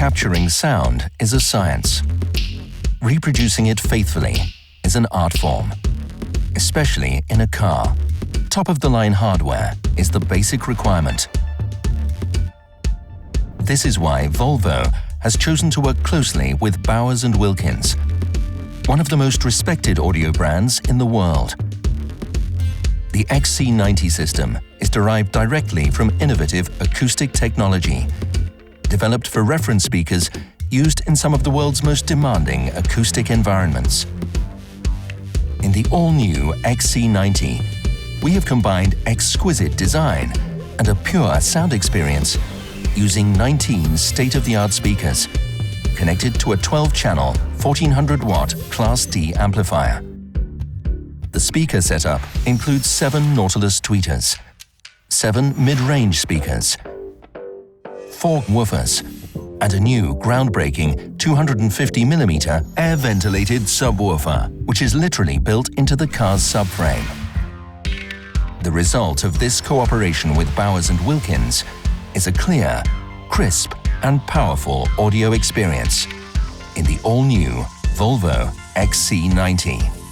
Capturing sound is a science. Reproducing it faithfully is an art form, especially in a car. Top-of-the-line hardware is the basic requirement. This is why Volvo has chosen to work closely with Bowers & Wilkins, one of the most respected audio brands in the world. The XC90 system is derived directly from innovative acoustic technology, developed for reference speakers used in some of the world's most demanding acoustic environments. In the all-new XC90, we have combined exquisite design and a pure sound experience using 19 state-of-the-art speakers connected to a 12-channel, 1400-watt Class D amplifier. The speaker setup includes 7 Nautilus tweeters, 7 mid-range speakers, 4 woofers, and a new groundbreaking 250mm air-ventilated subwoofer, which is literally built into the car's subframe. The result of this cooperation with Bowers & Wilkins is a clear, crisp, and powerful audio experience in the all-new Volvo XC90.